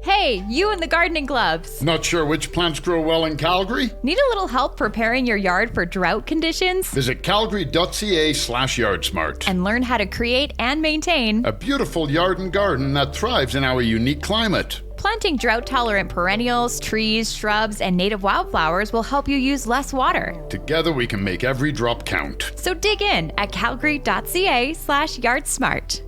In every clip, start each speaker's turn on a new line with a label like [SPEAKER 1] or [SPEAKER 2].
[SPEAKER 1] Hey, you and the gardening gloves.
[SPEAKER 2] Not sure which plants grow well in Calgary?
[SPEAKER 1] Need a little help preparing your yard for drought conditions?
[SPEAKER 2] Visit calgary.ca/yardsmart.
[SPEAKER 1] And learn how to create and maintain
[SPEAKER 2] a beautiful yard and garden that thrives in our unique climate.
[SPEAKER 1] Planting drought-tolerant perennials, trees, shrubs, and native wildflowers will help you use less water.
[SPEAKER 2] Together we can make every drop count.
[SPEAKER 1] So dig in at calgary.ca/yardsmart.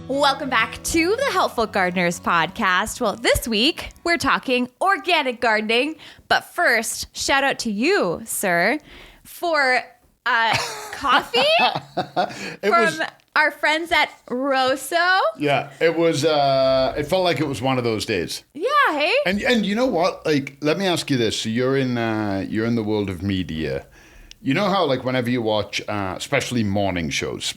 [SPEAKER 1] Welcome back to the Helpful Gardeners podcast. Well, this week we're talking organic gardening, but first, shout out to you, sir, for coffee from our friends at Rosso.
[SPEAKER 2] Yeah, it was. It felt like it was one of those days.
[SPEAKER 1] Yeah, hey.
[SPEAKER 2] And you know what? Like, let me ask you this: so you're in the world of media. You know how, like, whenever you watch, especially morning shows.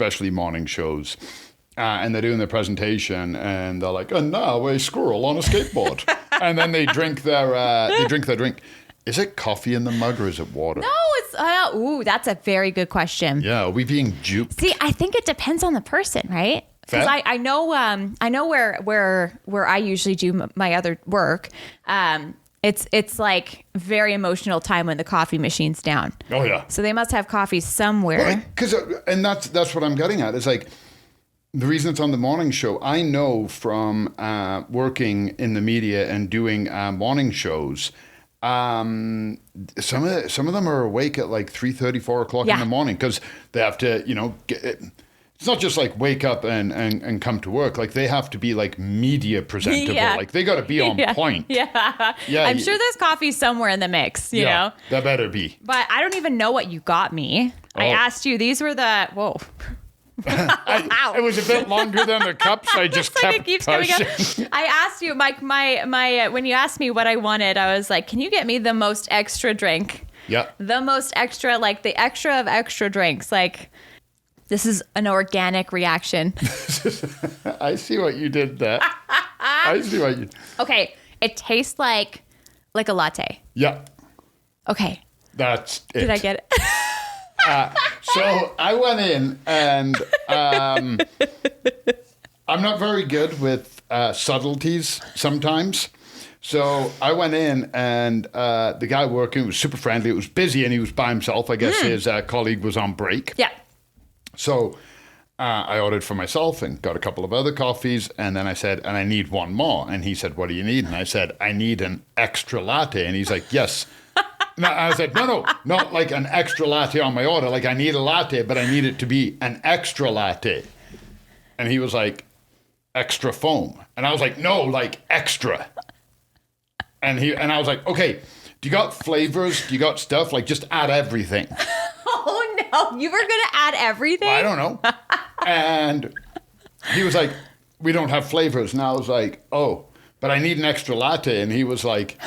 [SPEAKER 2] And they're doing their presentation, and they're like, "And now a squirrel on a skateboard," and then they drink their drink. Is it coffee in the mug or is it water?
[SPEAKER 1] No, it's that's a very good question.
[SPEAKER 2] Yeah, are we being duped?
[SPEAKER 1] See, I think it depends on the person, right? Because I know where I usually do my other work. It's like very emotional time when the coffee machine's down.
[SPEAKER 2] Oh yeah.
[SPEAKER 1] So they must have coffee somewhere.
[SPEAKER 2] And that's what I'm getting at. It's like, the reason it's on the morning show, I know from working in the media and doing morning shows, some of them are awake at like 3:30, 4 o'clock in the morning because they have to, it's not just like wake up and come to work. Like, they have to be like media presentable.
[SPEAKER 1] Yeah.
[SPEAKER 2] Like, they got to be on point.
[SPEAKER 1] Yeah. I'm sure there's coffee somewhere in the mix, you know?
[SPEAKER 2] That better be.
[SPEAKER 1] But I don't even know what you got me. I asked you, these were the, whoa.
[SPEAKER 2] It was a bit longer than the cups. I just kept pushing.
[SPEAKER 1] I asked you, Mike, my when you asked me what I wanted, I was like, can you get me the most extra drink?
[SPEAKER 2] Yeah.
[SPEAKER 1] The most extra, like the extra of extra drinks. Like, this is an organic reaction.
[SPEAKER 2] I see what you did there.
[SPEAKER 1] Okay. It tastes like a latte.
[SPEAKER 2] Yeah.
[SPEAKER 1] Okay.
[SPEAKER 2] That's it.
[SPEAKER 1] Did I get it?
[SPEAKER 2] So I went in, and I'm not very good with subtleties sometimes. So I went in, and the guy working was super friendly. It was busy, and he was by himself. I guess his colleague was on break.
[SPEAKER 1] Yeah.
[SPEAKER 2] So I ordered for myself and got a couple of other coffees. And then I said, and I need one more. And he said, what do you need? And I said, I need an extra latte. And he's like, yes. No, I said, no, not like an extra latte on my order. Like, I need a latte, but I need it to be an extra latte. And he was like, extra foam. And I was like, no, like extra. And I was like, okay, do you got flavors? Do you got stuff? Like, just add everything.
[SPEAKER 1] Oh, no. You were going to add everything?
[SPEAKER 2] I don't know. And he was like, we don't have flavors. And I was like, oh, but I need an extra latte. And he was like,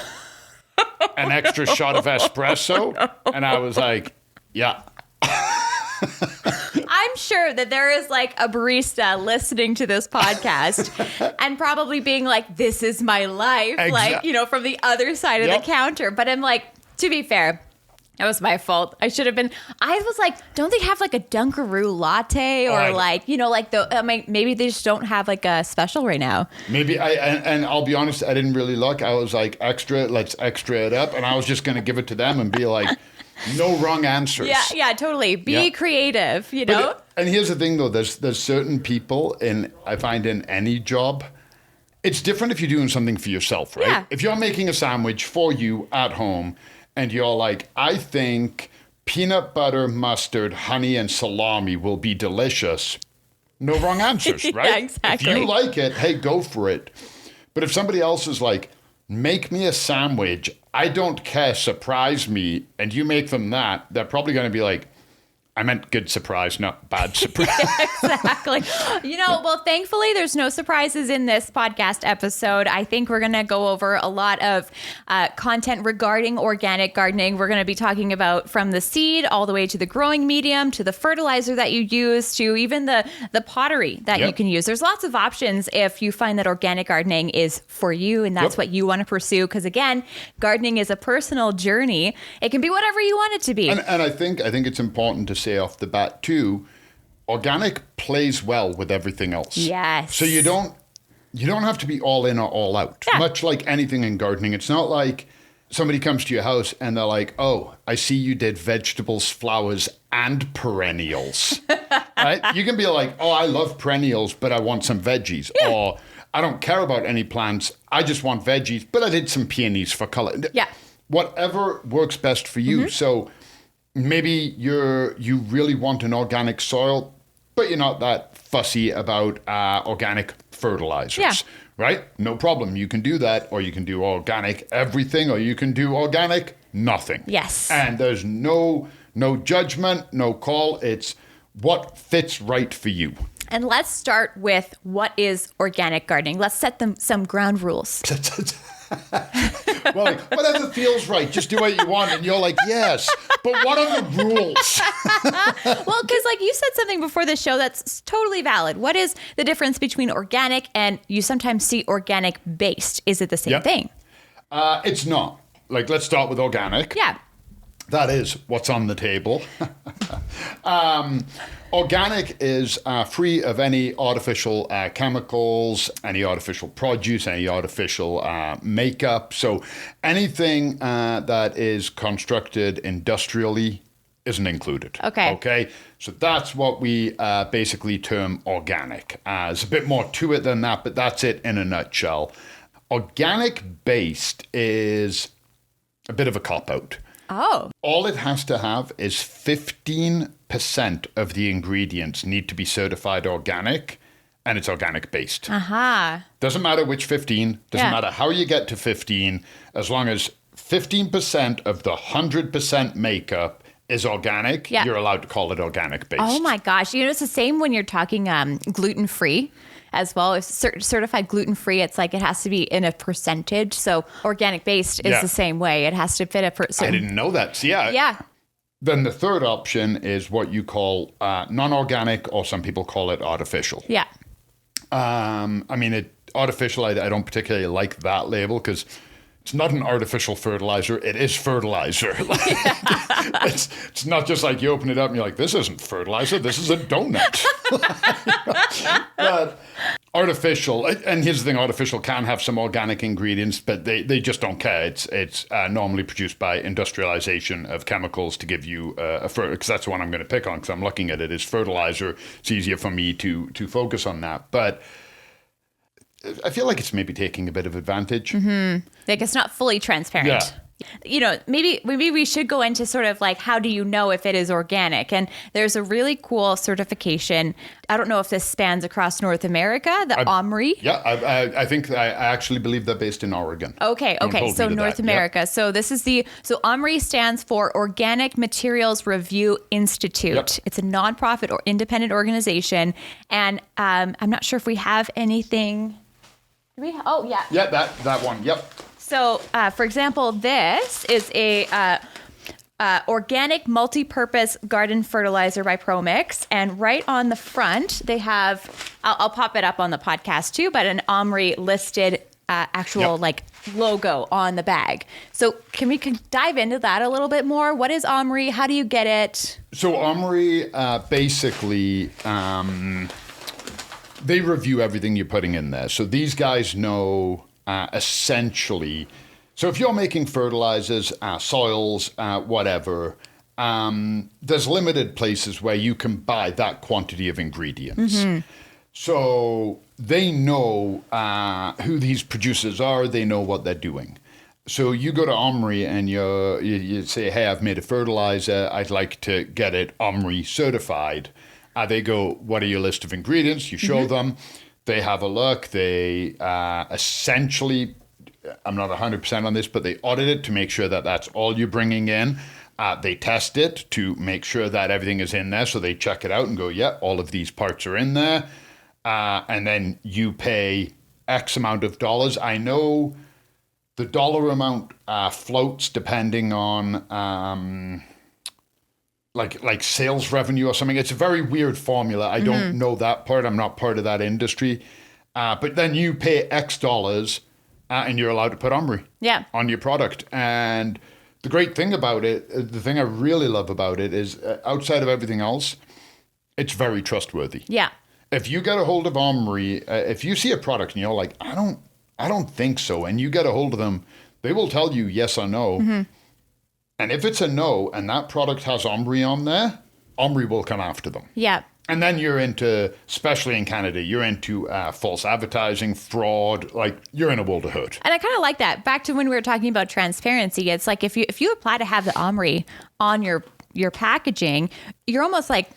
[SPEAKER 2] an extra shot of espresso? And I was like, yeah.
[SPEAKER 1] I'm sure that there is like a barista listening to this podcast and probably being like, this is my life. Like, from the other side of the counter. But I'm like, to be fair, that was my fault. I was like, don't they have like a Dunkaroo latte or maybe they just don't have like a special right now.
[SPEAKER 2] Maybe and I'll be honest, I didn't really look. I was like, let's extra it up. And I was just going to give it to them and be like, no wrong answers.
[SPEAKER 1] Yeah, totally. Be creative, know?
[SPEAKER 2] And here's the thing though, there's certain people I find in any job, it's different if you're doing something for yourself, right? Yeah. If you're making a sandwich for you at home, and you're like, I think peanut butter, mustard, honey, and salami will be delicious. No wrong answers, right?
[SPEAKER 1] Yeah, exactly.
[SPEAKER 2] If you like it, hey, go for it. But if somebody else is like, make me a sandwich, I don't care, surprise me, and you make them that, they're probably going to be like, I meant good surprise, not bad surprise.
[SPEAKER 1] Exactly. Well, thankfully, there's no surprises in this podcast episode. I think we're going to go over a lot of content regarding organic gardening. We're going to be talking about from the seed all the way to the growing medium, to the fertilizer that you use, to even the pottery that you can use. There's lots of options if you find that organic gardening is for you and that's what you want to pursue. Because again, gardening is a personal journey. It can be whatever you want it to be.
[SPEAKER 2] And I think it's important to say off the bat too, organic plays well with everything else.
[SPEAKER 1] Yes.
[SPEAKER 2] So you don't have to be all in or all out. Yeah. Much like anything in gardening, it's not like somebody comes to your house and they're like, "Oh, I see you did vegetables, flowers, and perennials." Right? You can be like, "Oh, I love perennials, but I want some veggies," or "I don't care about any plants. I just want veggies, but I did some peonies for color."
[SPEAKER 1] Yeah.
[SPEAKER 2] Whatever works best for you. So maybe you really want an organic soil, but you're not that fussy about organic fertilizers, right? No problem. You can do that, or you can do organic everything, or you can do organic nothing.
[SPEAKER 1] Yes.
[SPEAKER 2] And there's no judgment, no call. It's what fits right for you.
[SPEAKER 1] And let's start with what is organic gardening. Let's set them some ground rules.
[SPEAKER 2] Well, like, whatever feels right, just do what you want. And you're like, yes, but what are the rules?
[SPEAKER 1] Well, because like you said something before the show that's totally valid. What is the difference between organic and you sometimes see organic based? Is it the same thing?
[SPEAKER 2] It's not. Like, let's start with organic.
[SPEAKER 1] Yeah.
[SPEAKER 2] That is what's on the table. Organic is free of any artificial chemicals, any artificial produce, any artificial makeup. So anything that is constructed industrially isn't included. Okay. So that's what we basically term organic. There's a bit more to it than that, but that's it in a nutshell. Organic based is a bit of a cop-out.
[SPEAKER 1] Oh.
[SPEAKER 2] All it has to have is 15% of the ingredients need to be certified organic, and it's organic based. Doesn't matter which 15, doesn't matter how you get to 15, as long as 15% of the 100% makeup is organic, you're allowed to call it organic based.
[SPEAKER 1] Oh my gosh. It's the same when you're talking gluten-free as well. If certified gluten-free, it's like it has to be in a percentage. So organic based is the same way. It has to fit a percentage.
[SPEAKER 2] I didn't know that. So
[SPEAKER 1] yeah.
[SPEAKER 2] Then the third option is what you call non-organic, or some people call it artificial.
[SPEAKER 1] Yeah.
[SPEAKER 2] Artificial, I don't particularly like that label because it's not an artificial fertilizer. It is fertilizer. It's not just like you open it up and you're like, this isn't fertilizer. This is a donut. But artificial, and here's the thing, artificial can have some organic ingredients, but they just don't care. It's normally produced by industrialization of chemicals to give you because that's the one I'm going to pick on because I'm looking at it as fertilizer. It's easier for me to focus on that. But I feel like it's maybe taking a bit of advantage.
[SPEAKER 1] Mm-hmm. Like it's not fully transparent.
[SPEAKER 2] Yeah.
[SPEAKER 1] Maybe we should go into sort of like, how do you know if it is organic? And there's a really cool certification. I don't know if this spans across North America, the OMRI.
[SPEAKER 2] Yeah, I think I actually believe they're based in Oregon.
[SPEAKER 1] Okay. So North America. Yep. So this is so OMRI stands for Organic Materials Review Institute. Yep. It's a nonprofit or independent organization. And I'm not sure if we have anything.
[SPEAKER 2] Yeah, that one. Yep.
[SPEAKER 1] So, for example, this is a organic multi-purpose garden fertilizer by ProMix. And right on the front, they have, I'll pop it up on the podcast too, but an OMRI listed actual logo on the bag. So can we dive into that a little bit more? What is OMRI? How do you get it?
[SPEAKER 2] So OMRI basically... they review everything you're putting in there. So these guys know essentially. So if you're making fertilizers, soils, whatever, there's limited places where you can buy that quantity of ingredients. Mm-hmm. So they know who these producers are. They know what they're doing. So you go to OMRI and you say, hey, I've made a fertilizer. I'd like to get it OMRI certified. They go, what are your list of ingredients? You show them. They have a look. They essentially, I'm not 100% on this, but they audit it to make sure that that's all you're bringing in. They test it to make sure that everything is in there. So they check it out and go, yeah, all of these parts are in there. And then you pay X amount of dollars. I know the dollar amount floats depending on like sales revenue or something. It's a very weird formula. I don't know that part. I'm not part of that industry. But then you pay X dollars and you're allowed to put Omri on your product. And the great thing about it, the thing I really love about it is outside of everything else, it's very trustworthy.
[SPEAKER 1] Yeah.
[SPEAKER 2] If you get a hold of Omri, if you see a product and you're like, I don't think so, and you get a hold of them, they will tell you yes or no. Mm-hmm. And if it's a no and that product has Omri on there, Omri will come after them.
[SPEAKER 1] Yeah.
[SPEAKER 2] And then you're into, especially in Canada, you're into false advertising, fraud, like you're in a world of hurt.
[SPEAKER 1] And I kind of like that. Back to when we were talking about transparency, it's like if you apply to have the Omri on your packaging, you're almost like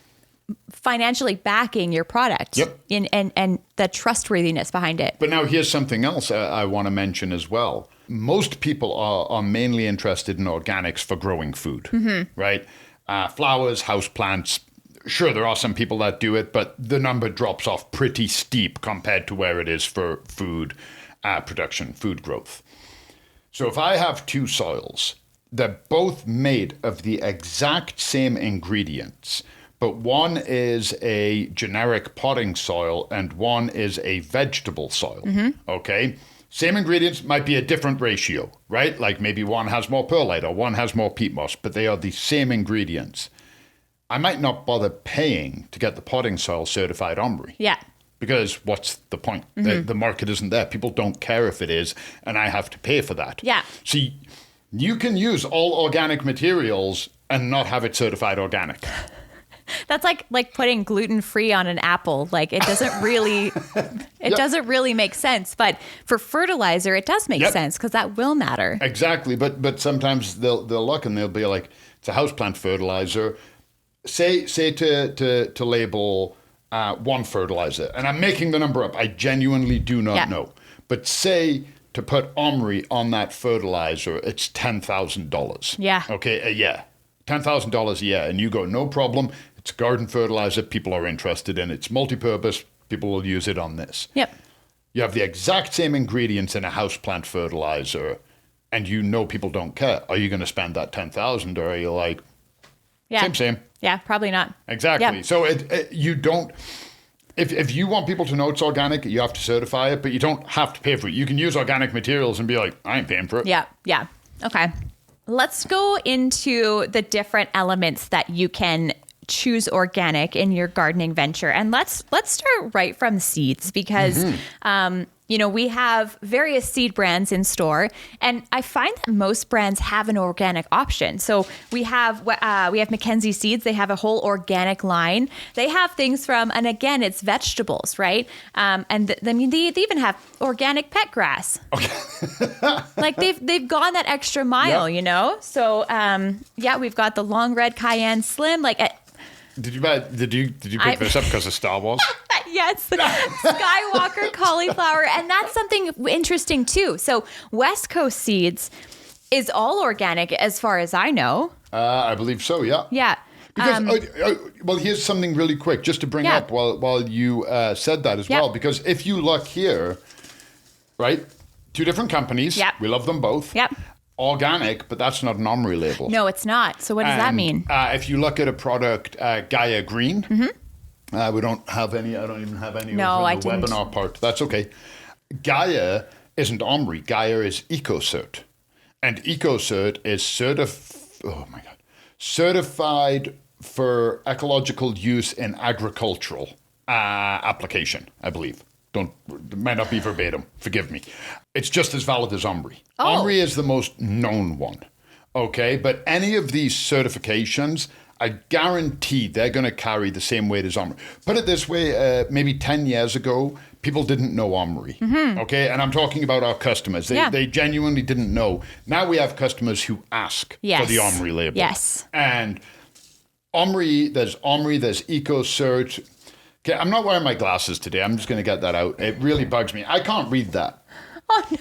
[SPEAKER 1] financially backing your product.
[SPEAKER 2] Yep.
[SPEAKER 1] And the trustworthiness behind it.
[SPEAKER 2] But now here's something else I want to mention as well. Most people are mainly interested in organics for growing food, right? Flowers, houseplants. Sure, there are some people that do it, but the number drops off pretty steep compared to where it is for food production, food growth. So if I have two soils, they're both made of the exact same ingredients, but one is a generic potting soil and one is a vegetable soil, okay? Same ingredients, might be a different ratio, right? Like maybe one has more perlite or one has more peat moss, but they are the same ingredients. I might not bother paying to get the potting soil certified Omri.
[SPEAKER 1] Yeah.
[SPEAKER 2] Because what's the point? The market isn't there. People don't care if it is, and I have to pay for that.
[SPEAKER 1] Yeah.
[SPEAKER 2] See, you can use all organic materials and not have it certified organic.
[SPEAKER 1] That's like putting gluten-free on an apple. Like it doesn't really, doesn't really make sense. But for fertilizer, it does make sense because that will matter.
[SPEAKER 2] Exactly. But sometimes they'll look and they'll be like, it's a houseplant fertilizer. Say to label one fertilizer, and I'm making the number up. I genuinely do not know. But say to put Omri on that fertilizer, it's $10,000.
[SPEAKER 1] Yeah.
[SPEAKER 2] Okay, a year. $10,000 a year. And you go, no problem. It's garden fertilizer. People are interested in it. It's multi-purpose. People will use it on this.
[SPEAKER 1] Yep.
[SPEAKER 2] You have the exact same ingredients in a houseplant fertilizer, and you know people don't care. Are you going to spend that $10,000, or are you like, same?
[SPEAKER 1] Yeah, probably not.
[SPEAKER 2] Exactly.
[SPEAKER 1] Yep.
[SPEAKER 2] So you don't, if you want people to know it's organic, you have to certify it, but you don't have to pay for it. You can use organic materials and be like, I ain't paying for it.
[SPEAKER 1] Yeah. Okay. Let's go into the different elements that you can choose organic in your gardening venture. And let's start right from seeds because, we have various seed brands in store, and I find that most brands have an organic option. So we have Mackenzie Seeds. They have a whole organic line. They have things from, and again, it's vegetables, right? They even have organic pet grass. Okay. Like they've gone that extra mile, So we've got the long red cayenne slim, like.
[SPEAKER 2] Did you pick this up because of Star Wars?
[SPEAKER 1] Yes, Skywalker cauliflower, and that's something interesting too. So West Coast Seeds is all organic, as far as I know.
[SPEAKER 2] I believe so. Yeah.
[SPEAKER 1] Yeah.
[SPEAKER 2] Because well, here's something really quick just to bring up while you said that as well. Because if you look here, right, two different companies. Yeah. We love them both. Yep. Organic, but that's not an Omri label.
[SPEAKER 1] No, it's not. So what does that mean?
[SPEAKER 2] If you look at a product, Gaia Green, we don't have any. I don't even have any.
[SPEAKER 1] No, I
[SPEAKER 2] didn't. Webinar part. That's okay. Gaia isn't Omri. Gaia is EcoCert, and EcoCert is certified for ecological use in agricultural application, I believe. Might not be verbatim. Forgive me. It's just as valid as Omri.
[SPEAKER 1] Oh.
[SPEAKER 2] Omri is the most known one. Okay, but any of these certifications, I guarantee they're going to carry the same weight as Omri. Put it this way, maybe 10 years ago, people didn't know Omri. Okay, and I'm talking about our customers. They genuinely didn't know. Now we have customers who ask for the Omri label.
[SPEAKER 1] Yes.
[SPEAKER 2] And there's EcoCert. Okay, I'm not wearing my glasses today. I'm just going to get that out. It really bugs me. I can't read that.
[SPEAKER 1] Oh, no.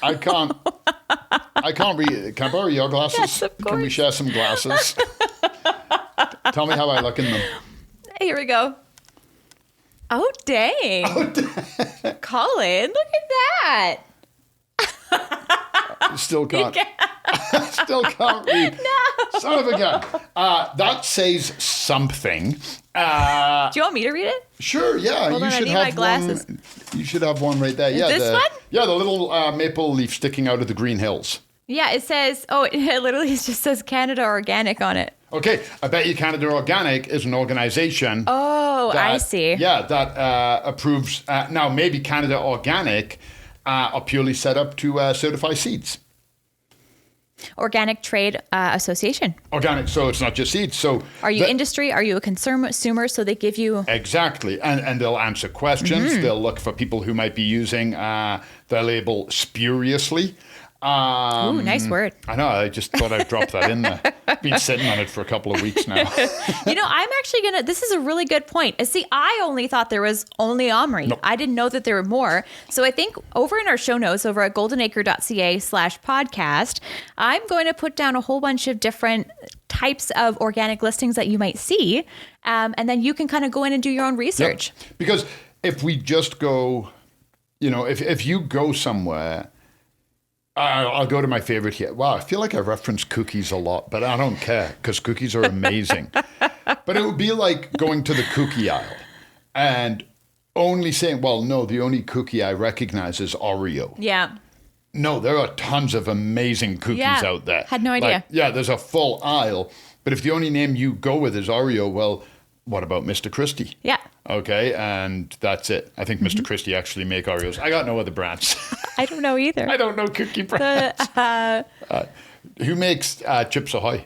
[SPEAKER 2] I can't read it. Can I borrow your glasses?
[SPEAKER 1] Yes, of course.
[SPEAKER 2] Can we share some glasses? Tell me how I look in them.
[SPEAKER 1] Here we go. Oh, dang. Colin, look at that.
[SPEAKER 2] Still can't. Still can't read. No. Son of a gun. That says something.
[SPEAKER 1] Do you want me to read it?
[SPEAKER 2] Sure, yeah.
[SPEAKER 1] Hold on, I need my glasses.
[SPEAKER 2] You should have one right there. Yeah,
[SPEAKER 1] this one?
[SPEAKER 2] Yeah, the little maple leaf sticking out of the green hills.
[SPEAKER 1] Yeah, it says, it literally just says Canada Organic on it.
[SPEAKER 2] Okay, I bet you Canada Organic is an organization.
[SPEAKER 1] Oh, I see.
[SPEAKER 2] Yeah, that approves. Now, maybe Canada Organic are purely set up to certify seeds.
[SPEAKER 1] Organic Trade Association.
[SPEAKER 2] Organic, so it's not just seeds. So
[SPEAKER 1] are you industry? Are you a consumer? So they give you...
[SPEAKER 2] Exactly. And they'll answer questions. Mm-hmm. They'll look for people who might be using their label spuriously.
[SPEAKER 1] Ooh, nice word.
[SPEAKER 2] I know. I just thought I'd drop that in there. I've been sitting on it for a couple of weeks now.
[SPEAKER 1] I'm actually this is a really good point. See, I only thought there was only Omri. Nope. I didn't know that there were more. So I think over in our show notes, over at goldenacre.ca/podcast, I'm going to put down a whole bunch of different types of organic listings that you might see. And then you can kind of go in and do your own research.
[SPEAKER 2] Yep. Because if we just go, if you go somewhere... I'll go to my favorite here. Wow, I feel like I reference cookies a lot, but I don't care because cookies are amazing. But it would be like going to the cookie aisle and only saying, well, no, the only cookie I recognize is Oreo.
[SPEAKER 1] Yeah.
[SPEAKER 2] No, there are tons of amazing cookies out there.
[SPEAKER 1] Had no idea.
[SPEAKER 2] There's a full aisle. But if the only name you go with is Oreo, well, what about Mr. Christie?
[SPEAKER 1] Yeah.
[SPEAKER 2] Okay, and that's it. I think Mr. Christie actually make Oreos. I got no other brands.
[SPEAKER 1] I don't know either.
[SPEAKER 2] I don't know cookie brands. Who makes Chips Ahoy?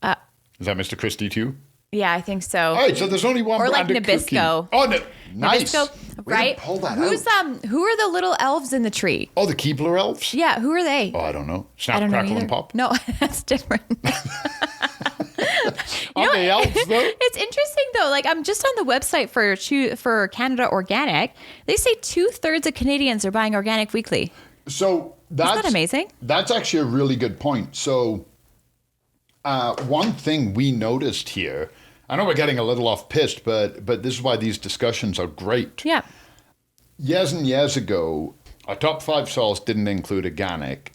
[SPEAKER 2] Is that Mr. Christie too?
[SPEAKER 1] Yeah, I think so.
[SPEAKER 2] All right, so there's only one brand of cookie.
[SPEAKER 1] Or like Nabisco.
[SPEAKER 2] Oh, nice.
[SPEAKER 1] Nabisco, right?
[SPEAKER 2] Pull that
[SPEAKER 1] out. Who are the little elves in the tree?
[SPEAKER 2] Oh, the Keebler elves?
[SPEAKER 1] Yeah, who are they?
[SPEAKER 2] Oh, I don't know. Snap, Crackle, and Pop?
[SPEAKER 1] No, that's different.
[SPEAKER 2] Are they elves, though?
[SPEAKER 1] It's interesting, though. Like, I'm just on the website for Canada Organic. They say 2/3 of Canadians are buying organic weekly.
[SPEAKER 2] So
[SPEAKER 1] isn't that amazing?
[SPEAKER 2] That's actually a really good point. So one thing we noticed here, I know we're getting a little off piste, but this is why these discussions are great.
[SPEAKER 1] Yeah.
[SPEAKER 2] Years and years ago, our top 5 soils didn't include organic.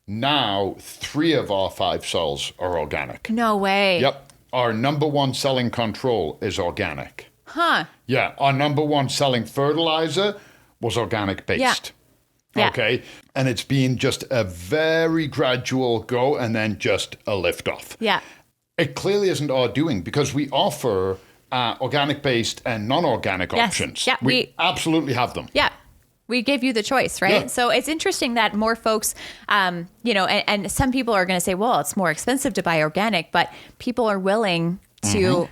[SPEAKER 2] Now, 3 of our 5 soils are organic.
[SPEAKER 1] No way.
[SPEAKER 2] Yep. Our number 1 selling control is organic.
[SPEAKER 1] Huh.
[SPEAKER 2] Yeah. Our number 1 selling fertilizer was organic based.
[SPEAKER 1] Yeah.
[SPEAKER 2] Okay. And it's been just a very gradual go and then just a lift off.
[SPEAKER 1] Yeah.
[SPEAKER 2] It clearly isn't our doing because we offer organic based and non-organic options.
[SPEAKER 1] Yeah.
[SPEAKER 2] We absolutely have them.
[SPEAKER 1] Yeah. We give you the choice, right?
[SPEAKER 2] Yeah.
[SPEAKER 1] So it's interesting that more folks, and some people are going to say, well, it's more expensive to buy organic, but people are willing to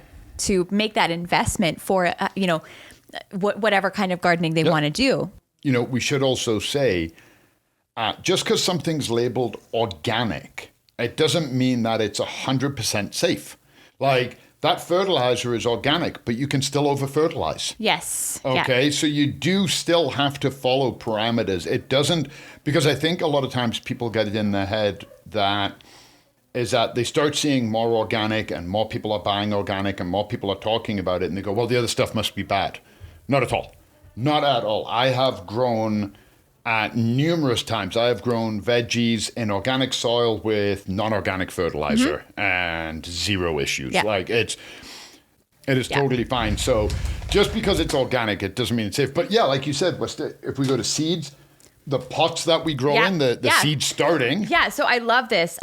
[SPEAKER 1] make that investment for, whatever kind of gardening they want to do.
[SPEAKER 2] We should also say, just because something's labeled organic, it doesn't mean that it's 100% safe. Like, that fertilizer is organic, but you can still over-fertilize.
[SPEAKER 1] Yes.
[SPEAKER 2] Okay,
[SPEAKER 1] Yeah.
[SPEAKER 2] so you do still have to follow parameters. It doesn't, because I think a lot of times people get it in their head that they start seeing more organic and more people are buying organic and more people are talking about it and they go, well, the other stuff must be bad. Not at all. Not at all. I have grown numerous times. I have grown veggies in organic soil with non-organic fertilizer and 0 issues.
[SPEAKER 1] Yeah.
[SPEAKER 2] Like it is totally fine. So just because it's organic, it doesn't mean it's safe. But yeah, like you said, if we go to seeds, the pots that we grow in, the seed starting.
[SPEAKER 1] Yeah, so I love this.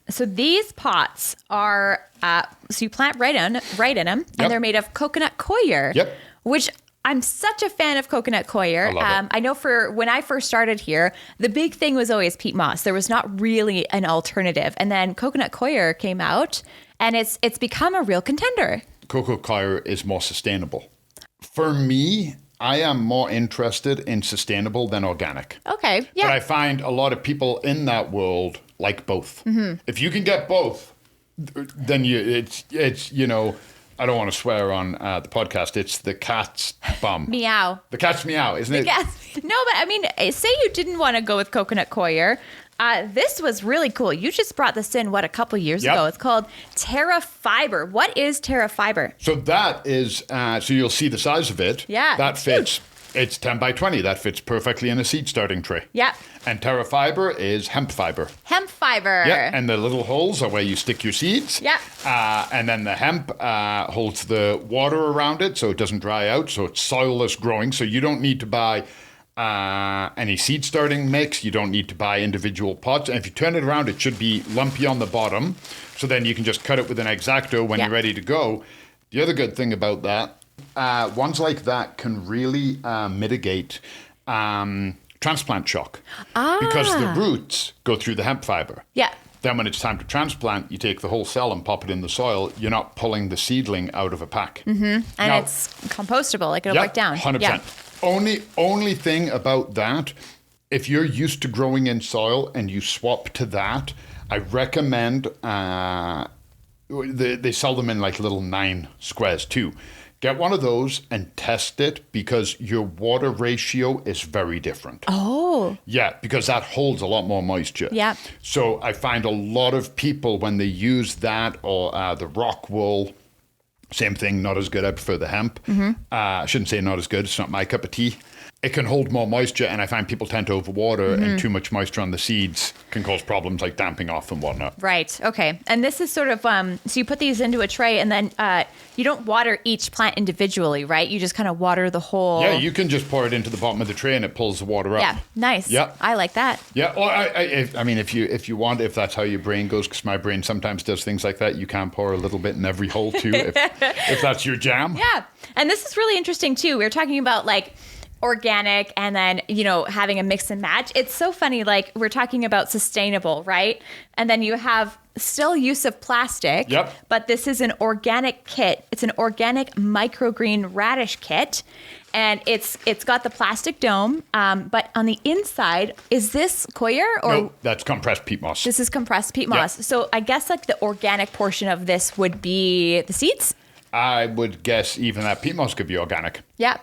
[SPEAKER 1] So these pots are, so you plant right in them, and they're made of coconut coir, which I'm such a fan of coconut coir.
[SPEAKER 2] I love it.
[SPEAKER 1] I know when I first started here, the big thing was always peat moss. There was not really an alternative. And then coconut coir came out, and it's become a real contender.
[SPEAKER 2] Coconut coir is more sustainable. For me, I am more interested in sustainable than organic.
[SPEAKER 1] Okay, yeah.
[SPEAKER 2] But I find a lot of people in that world like both. If you can get both, then it's I don't want to swear on the podcast. It's the cat's bum.
[SPEAKER 1] Meow.
[SPEAKER 2] The cat's meow, isn't it?
[SPEAKER 1] No, but I mean, say you didn't want to go with coconut coir. This was really cool. You just brought this in, a couple years ago. It's called Terra Fiber. What is Terra Fiber?
[SPEAKER 2] So that is, so you'll see the size of it.
[SPEAKER 1] Yeah.
[SPEAKER 2] That fits. Huge. It's 10 by 20. That fits perfectly in a seed starting tray.
[SPEAKER 1] Yeah.
[SPEAKER 2] And Terra Fiber is hemp fiber.
[SPEAKER 1] Hemp fiber.
[SPEAKER 2] Yeah. And the little holes are where you stick your seeds.
[SPEAKER 1] Yeah.
[SPEAKER 2] And then the hemp holds the water around it so it doesn't dry out. So it's soilless growing. So you don't need to buy any seed starting mix. You don't need to buy individual pots. And if you turn it around, it should be lumpy on the bottom. So then you can just cut it with an X-Acto when you're ready to go. The other good thing about that, ones like that can really mitigate transplant shock because the roots go through the hemp fiber.
[SPEAKER 1] Yeah.
[SPEAKER 2] Then when it's time to transplant, you take the whole cell and pop it in the soil. You're not pulling the seedling out of a pack.
[SPEAKER 1] Mm-hmm. And now, it's compostable. Like, it'll break down.
[SPEAKER 2] 100%.
[SPEAKER 1] Yeah.
[SPEAKER 2] Only thing about that, if you're used to growing in soil and you swap to that, I recommend, they sell them in like little 9 squares too. Get one of those and test it because your water ratio is very different.
[SPEAKER 1] Oh.
[SPEAKER 2] Yeah, because that holds a lot more moisture.
[SPEAKER 1] Yeah.
[SPEAKER 2] So I find a lot of people when they use that or the rock wool, same thing, not as good. I prefer the hemp. Mm-hmm. I shouldn't say not as good. It's not my cup of tea. It can hold more moisture, and I find people tend to overwater, and too much moisture on the seeds can cause problems like damping off and whatnot.
[SPEAKER 1] Right. Okay. And this is sort of, so you put these into a tray, and then you don't water each plant individually, right? You just kind of water the whole.
[SPEAKER 2] Yeah, you can just pour it into the bottom of the tray, and it pulls the water up.
[SPEAKER 1] Yeah. Nice.
[SPEAKER 2] Yeah.
[SPEAKER 1] I like that.
[SPEAKER 2] Yeah. Or I mean, if you want, if that's how your brain goes, because my brain sometimes does things like that, you can pour a little bit in every hole too, if that's your jam.
[SPEAKER 1] Yeah. And this is really interesting too. We were talking about like organic and then, having a mix and match. It's so funny. Like, we're talking about sustainable, right? And then you have still use of plastic.
[SPEAKER 2] Yep.
[SPEAKER 1] But this is an organic kit. It's an organic microgreen radish kit. And it's got the plastic dome. But on the inside, is this coir or?
[SPEAKER 2] No, that's compressed peat moss.
[SPEAKER 1] This is compressed peat moss.
[SPEAKER 2] Yep.
[SPEAKER 1] So I guess like the organic portion of this would be the seeds?
[SPEAKER 2] I would guess even that peat moss could be organic.
[SPEAKER 1] Yeah.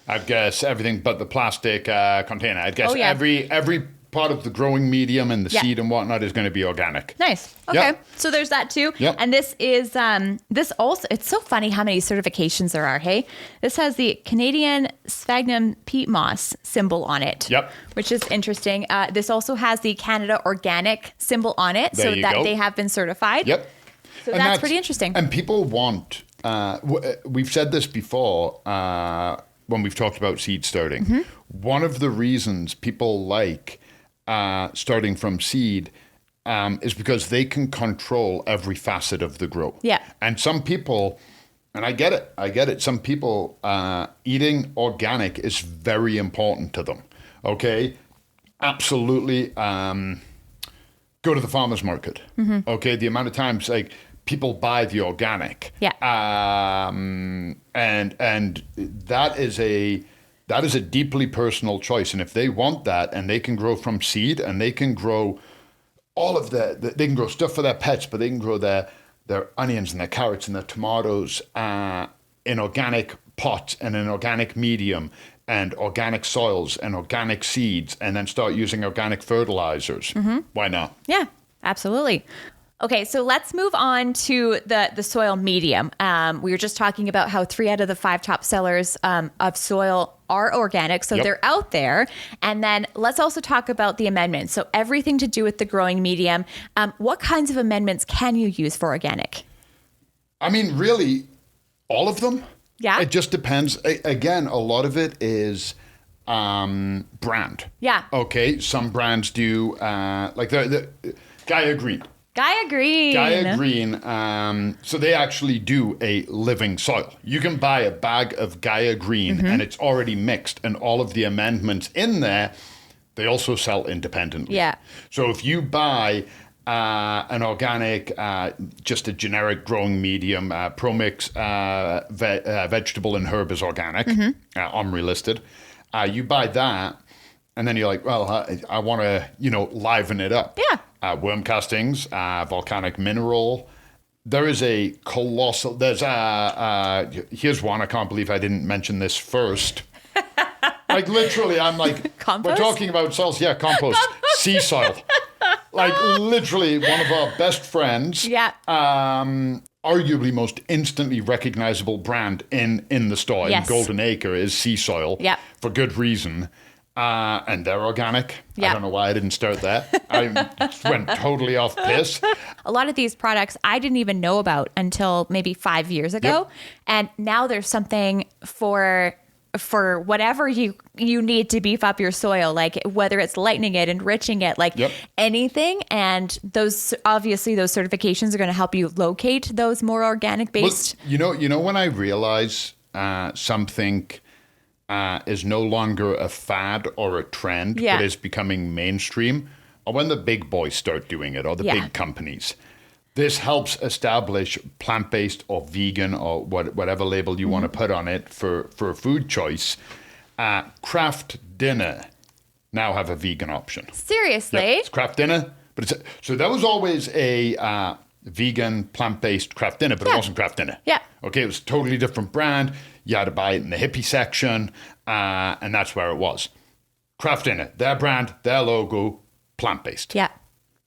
[SPEAKER 2] I'd guess everything but the plastic container. I'd guess every part of the growing medium and the seed and whatnot is going to be organic.
[SPEAKER 1] Nice. Okay.
[SPEAKER 2] Yep.
[SPEAKER 1] So there's that too.
[SPEAKER 2] Yep.
[SPEAKER 1] And this is, this also, it's so funny how many certifications there are, hey? This has the Canadian Sphagnum peat moss symbol on it.
[SPEAKER 2] Yep.
[SPEAKER 1] Which is interesting. This also has the Canada Organic symbol on it.
[SPEAKER 2] There
[SPEAKER 1] so
[SPEAKER 2] you
[SPEAKER 1] that
[SPEAKER 2] go.
[SPEAKER 1] they have been certified.
[SPEAKER 2] Yep.
[SPEAKER 1] So that's pretty interesting.
[SPEAKER 2] And people want, we've said this before, when we've talked about seed starting. Mm-hmm. One of the reasons people like starting from seed is because they can control every facet of the grow.
[SPEAKER 1] Yeah.
[SPEAKER 2] And some people, and I get it, some people, eating organic is very important to them, okay? Absolutely. Go to the farmer's market, okay? The amount of times, like, people buy the organic.
[SPEAKER 1] Yeah.
[SPEAKER 2] And that is a deeply personal choice. And if they want that and they can grow from seed and they can grow all of they can grow stuff for their pets, but they can grow their onions and their carrots and their tomatoes in organic pots and in organic medium and organic soils and organic seeds and then start using organic fertilizers. Mm-hmm. Why not?
[SPEAKER 1] Yeah, absolutely. Okay, so let's move on to the soil medium. We were just talking about how 3 out of the 5 top sellers of soil are organic, so they're out there. And then let's also talk about the amendments. So everything to do with the growing medium. What kinds of amendments can you use for organic?
[SPEAKER 2] I mean, really, all of them.
[SPEAKER 1] Yeah.
[SPEAKER 2] It just depends. Again, a lot of it is brand.
[SPEAKER 1] Yeah.
[SPEAKER 2] Okay, some brands do, like the Gaia Green.
[SPEAKER 1] Gaia Green.
[SPEAKER 2] So they actually do a living soil. You can buy a bag of Gaia Green and it's already mixed and all of the amendments in there, they also sell independently.
[SPEAKER 1] Yeah.
[SPEAKER 2] So if you buy an organic, just a generic growing medium, ProMix vegetable and herb is organic, OMRI listed, you buy that and then you're like, well, I want to, liven it up.
[SPEAKER 1] Yeah.
[SPEAKER 2] Worm castings, volcanic mineral, there is a colossal. There's here's one. I can't believe I didn't mention this first. Like literally, I'm like,
[SPEAKER 1] compost?
[SPEAKER 2] We're talking about soils. Yeah, compost, sea soil. Like literally, one of our best friends.
[SPEAKER 1] Yeah.
[SPEAKER 2] Arguably most instantly recognizable brand in the store in Golden Acre is sea soil.
[SPEAKER 1] Yeah.
[SPEAKER 2] For good reason. And they're organic.
[SPEAKER 1] Yeah.
[SPEAKER 2] I don't know why I didn't start that. I went totally off piss.
[SPEAKER 1] A lot of these products I didn't even know about until maybe 5 years ago.
[SPEAKER 2] Yep.
[SPEAKER 1] And now there's something for whatever you need to beef up your soil, like whether it's lightening it, enriching it, like anything. And those certifications are going to help you locate those more organic based.
[SPEAKER 2] Well, you know when I realize something is no longer a fad or a trend, but is becoming mainstream, or when the big boys start doing it, or the big companies. This helps establish plant-based or vegan or whatever label you want to put on it for a food choice. Kraft Dinner now have a vegan option.
[SPEAKER 1] Seriously?
[SPEAKER 2] Yep, it's Kraft Dinner, but so that was always a vegan plant-based Kraft Dinner, but it wasn't Kraft Dinner.
[SPEAKER 1] Yeah.
[SPEAKER 2] Okay, it was a totally different brand. You had to buy it in the hippie section, and that's where it was. Kraft Dinner, their brand, their logo, plant-based.
[SPEAKER 1] Yeah.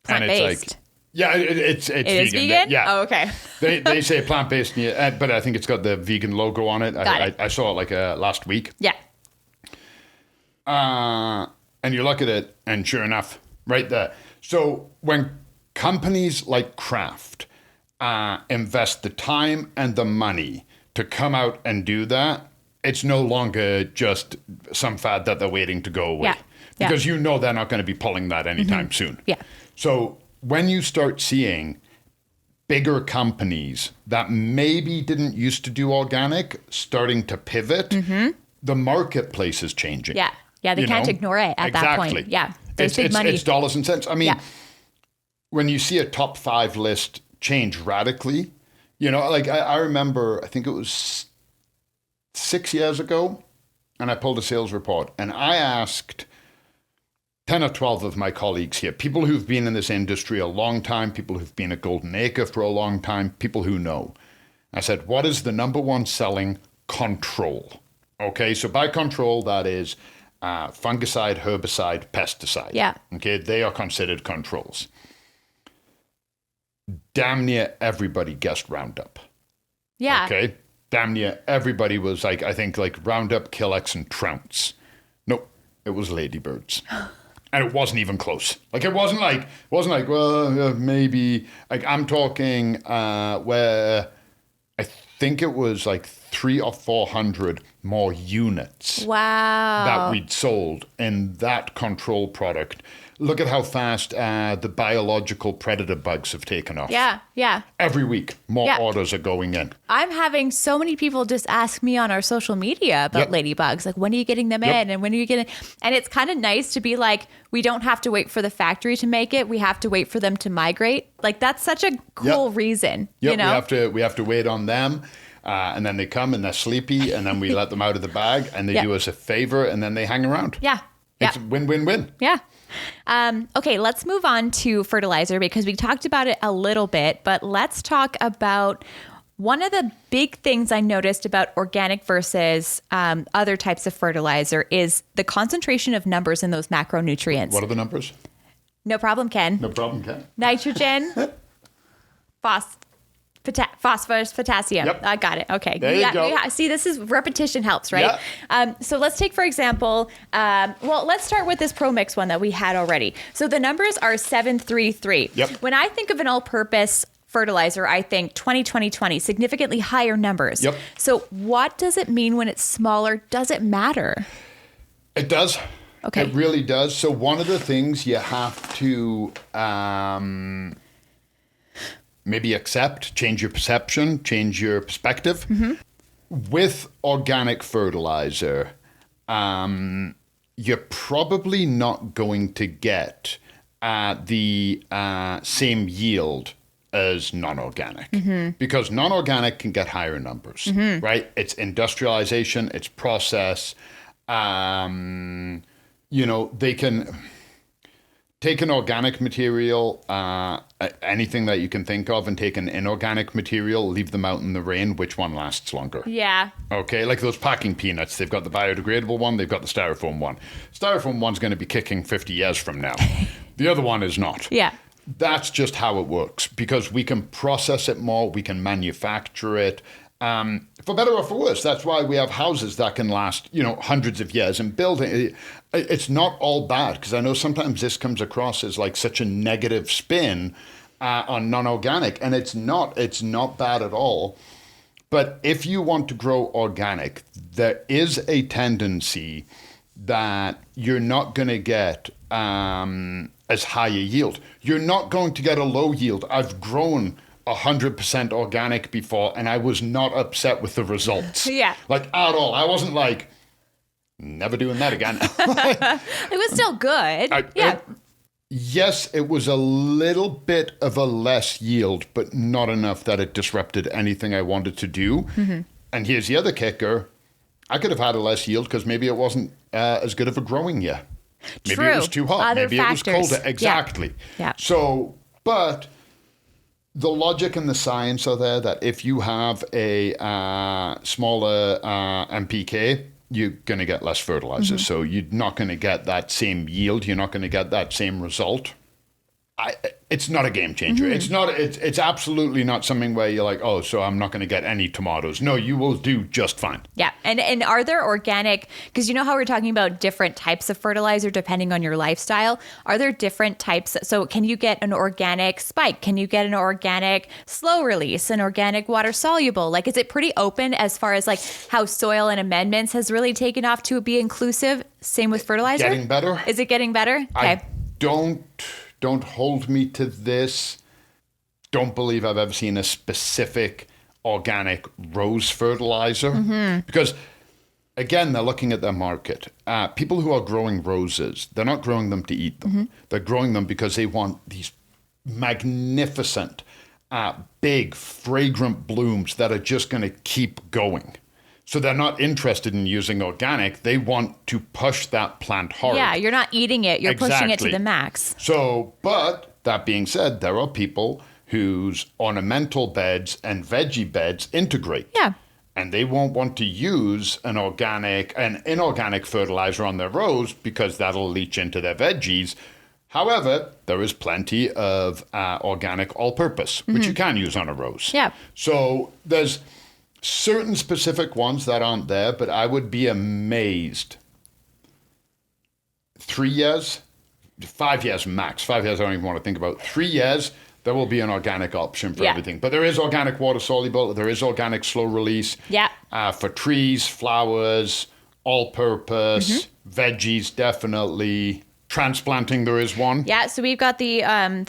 [SPEAKER 1] Plant-based.
[SPEAKER 2] And it's like, yeah, it's vegan.
[SPEAKER 1] Is vegan?
[SPEAKER 2] Yeah.
[SPEAKER 1] Oh, okay.
[SPEAKER 2] they say plant-based, but I think it's got the vegan logo on it. I saw it like last week.
[SPEAKER 1] Yeah.
[SPEAKER 2] And you look at it, and sure enough, right there. So when companies like Kraft invest the time and the money to come out and do that, it's no longer just some fad that they're waiting to go away.
[SPEAKER 1] Yeah.
[SPEAKER 2] Because you know they're not going to be pulling that anytime soon.
[SPEAKER 1] Yeah.
[SPEAKER 2] So when you start seeing bigger companies that maybe didn't used to do organic starting to pivot, the marketplace is changing.
[SPEAKER 1] Yeah. Yeah, they can't ignore it at that point. Yeah. There's big money.
[SPEAKER 2] It's dollars and cents. I mean, when you see a top 5 list change radically, like I remember, I think it was 6 years ago, and I pulled a sales report, and I asked 10 or 12 of my colleagues here, people who've been in this industry a long time, people who've been at Golden Acre for a long time, people who know. I said, what is the number one selling control? Okay, so by control, that is fungicide, herbicide, pesticide.
[SPEAKER 1] Yeah.
[SPEAKER 2] Okay, they are considered controls. Damn near everybody guessed Roundup.
[SPEAKER 1] Yeah.
[SPEAKER 2] Okay, damn near everybody was like, I think like Roundup, Killex, and Trounce. Nope, it was ladybirds. And it wasn't even close. Like it wasn't like well maybe like I'm talking where I think it was like 300 or 400 more units.
[SPEAKER 1] Wow.
[SPEAKER 2] That we'd sold in that control product. Look at how fast the biological predator bugs have taken off.
[SPEAKER 1] Yeah, yeah.
[SPEAKER 2] Every week, more orders are going in.
[SPEAKER 1] I'm having so many people just ask me on our social media about ladybugs. Like, when are you getting them in? And when are you getting... And it's kind of nice to be like, we don't have to wait for the factory to make it. We have to wait for them to migrate. Like, that's such a cool reason, you know?
[SPEAKER 2] We have to wait on them. And then they come and they're sleepy. And then we let them out of the bag. And they do us a favor. And then they hang around.
[SPEAKER 1] Yeah.
[SPEAKER 2] It's win-win-win.
[SPEAKER 1] Yeah. Okay, let's move on to fertilizer because we talked about it a little bit, but let's talk about one of the big things I noticed about organic versus other types of fertilizer is the concentration of numbers in those macronutrients.
[SPEAKER 2] What are the numbers?
[SPEAKER 1] No problem, Ken.
[SPEAKER 2] No problem, Ken.
[SPEAKER 1] Nitrogen, phosphorus, potassium.
[SPEAKER 2] Yep.
[SPEAKER 1] I got it. Okay.
[SPEAKER 2] There you go.
[SPEAKER 1] See, this is repetition helps, right?
[SPEAKER 2] Yeah.
[SPEAKER 1] So let's take, for example, let's start with this ProMix one that we had already. So the numbers are 733.
[SPEAKER 2] Yep.
[SPEAKER 1] When I think of an all-purpose fertilizer, I think 20, significantly higher numbers.
[SPEAKER 2] Yep.
[SPEAKER 1] So what does it mean when it's smaller? Does it matter?
[SPEAKER 2] It does.
[SPEAKER 1] Okay.
[SPEAKER 2] It really does. So one of the things you have to maybe accept, change your perception, change your perspective. With organic fertilizer, you're probably not going to get the same yield as non-organic because non-organic can get higher numbers, right? It's industrialization, it's process. They can... take an organic material, anything that you can think of, and take an inorganic material, leave them out in the rain. Which one lasts longer?
[SPEAKER 1] Yeah.
[SPEAKER 2] Okay, like those packing peanuts. They've got the biodegradable one, they've got the styrofoam one. Styrofoam one's going to be kicking 50 years from now. The other one is not.
[SPEAKER 1] Yeah.
[SPEAKER 2] That's just how it works, because we can process it more, we can manufacture it. For better or for worse, that's why we have houses that can last, hundreds of years. And building, it's not all bad, because I know sometimes this comes across as like such a negative spin on non-organic, and it's not bad at all. But if you want to grow organic, there is a tendency that you're not going to get as high a yield. You're not going to get a low yield. I've grown 100% organic before, and I was not upset with the results.
[SPEAKER 1] Yeah.
[SPEAKER 2] Like, at all. I wasn't like, never doing that again.
[SPEAKER 1] It was still good.
[SPEAKER 2] Yes, it was a little bit of a less yield, but not enough that it disrupted anything I wanted to do. Mm-hmm. And here's the other kicker. I could have had a less yield because maybe it wasn't as good of a growing year. Maybe
[SPEAKER 1] True.
[SPEAKER 2] It was too hot.
[SPEAKER 1] Other
[SPEAKER 2] maybe
[SPEAKER 1] factors.
[SPEAKER 2] It was colder. Exactly.
[SPEAKER 1] Yeah.
[SPEAKER 2] So, but the logic and the science are there that if you have a smaller MPK, you're going to get less fertilizer. Mm-hmm. So you're not going to get that same yield. You're not going to get that same result. It's not a game changer. Mm-hmm. It's absolutely not something where you're like, oh, so I'm not going to get any tomatoes. No, you will do just fine.
[SPEAKER 1] Yeah. And are there organic, because you know how we're talking about different types of fertilizer depending on your lifestyle? Are there different types? So can you get an organic spike? Can you get an organic slow release, an organic water soluble? Like, is it pretty open as far as like how soil and amendments has really taken off to be inclusive? Same with fertilizer?
[SPEAKER 2] Getting better.
[SPEAKER 1] Is it getting better? Okay.
[SPEAKER 2] Don't hold me to this. Don't believe I've ever seen a specific organic rose fertilizer. Mm-hmm. Because, again, they're looking at their market. People who are growing roses, they're not growing them to eat them. Mm-hmm. They're growing them because they want these magnificent, big, fragrant blooms that are just going to keep going. So they're not interested in using organic. They want to push that plant hard.
[SPEAKER 1] Yeah, you're not eating it. You're pushing it to the max.
[SPEAKER 2] So, but that being said, there are people whose ornamental beds and veggie beds integrate.
[SPEAKER 1] Yeah.
[SPEAKER 2] And they won't want to use an inorganic fertilizer on their rose because that'll leach into their veggies. However, there is plenty of organic all-purpose, which you can use on a rose.
[SPEAKER 1] Yeah.
[SPEAKER 2] So there's certain specific ones that aren't there, but I would be amazed. 3 years, 5 years max. 5 years I don't even want to think about. 3 years, there will be an organic option for everything. But there is organic water soluble. There is organic slow release.
[SPEAKER 1] Yeah.
[SPEAKER 2] For trees, flowers, all purpose, veggies, definitely. Transplanting, there is one.
[SPEAKER 1] Yeah, so we've got the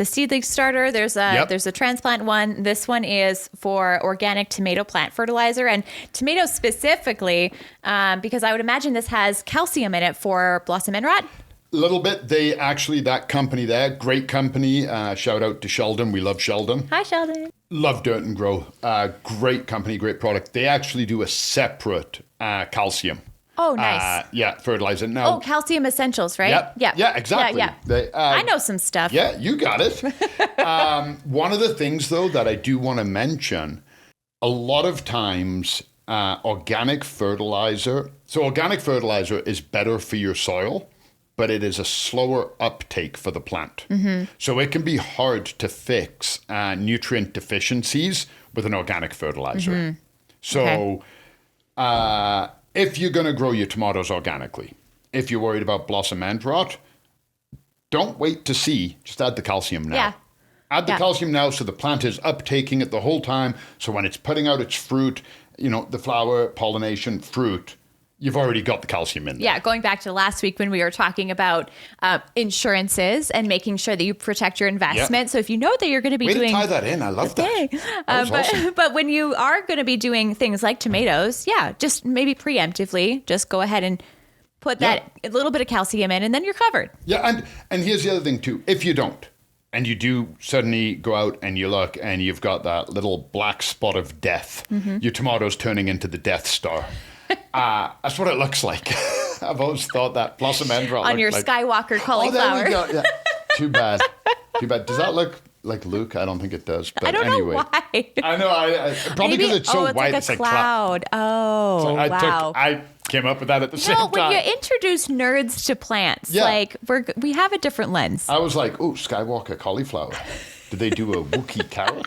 [SPEAKER 1] seedling starter. There's a transplant one. This one is for organic tomato plant fertilizer, and tomatoes specifically, because I would imagine this has calcium in it for blossom end rot.
[SPEAKER 2] A little bit. That company there, great company. Shout out to Sheldon. We love Sheldon.
[SPEAKER 1] Hi, Sheldon.
[SPEAKER 2] Love Dirt and Grow. Great company, great product. They actually do a separate calcium.
[SPEAKER 1] Oh, nice.
[SPEAKER 2] Fertilizer. Now,
[SPEAKER 1] calcium essentials, right?
[SPEAKER 2] Yep. Yeah, exactly.
[SPEAKER 1] Yeah. I know some stuff.
[SPEAKER 2] Yeah, you got it. One of the things, though, that I do want to mention, a lot of times organic fertilizer is better for your soil, but it is a slower uptake for the plant. Mm-hmm. So it can be hard to fix nutrient deficiencies with an organic fertilizer. Mm-hmm. So if you're going to grow your tomatoes organically, if you're worried about blossom end rot, don't wait to see. Just add the calcium now.
[SPEAKER 1] Yeah.
[SPEAKER 2] Add the calcium now so the plant is uptaking it the whole time. So when it's putting out its fruit, the flower, pollination, fruit, you've already got the calcium in there.
[SPEAKER 1] Yeah, going back to last week when we were talking about insurances and making sure that you protect your investment. Yeah. So if you know that you're going to be doing...
[SPEAKER 2] to tie that in. I love that.
[SPEAKER 1] Awesome. But when you are going to be doing things like tomatoes, just maybe preemptively, just go ahead and put that a little bit of calcium in, and then you're covered.
[SPEAKER 2] Yeah, and here's the other thing too. If you don't, and you do suddenly go out and you look and you've got that little black spot of death, your tomato's turning into the Death Star. That's what it looks like. I've always thought that blossom end rot
[SPEAKER 1] on your Skywalker cauliflower.
[SPEAKER 2] There we go. Yeah. Too bad. Too bad. Does that look like Luke? I don't think it does. But
[SPEAKER 1] I don't
[SPEAKER 2] anyway.
[SPEAKER 1] know why.
[SPEAKER 2] I know. Probably because it's so white.
[SPEAKER 1] Like
[SPEAKER 2] it's
[SPEAKER 1] a
[SPEAKER 2] like
[SPEAKER 1] cloud. Oh,
[SPEAKER 2] so
[SPEAKER 1] wow.
[SPEAKER 2] I came up with that at the same
[SPEAKER 1] No,
[SPEAKER 2] time.
[SPEAKER 1] when you introduce nerds to plants, like we have a different lens.
[SPEAKER 2] I was like, oh, Skywalker cauliflower. Did they do a Wookiee carrot?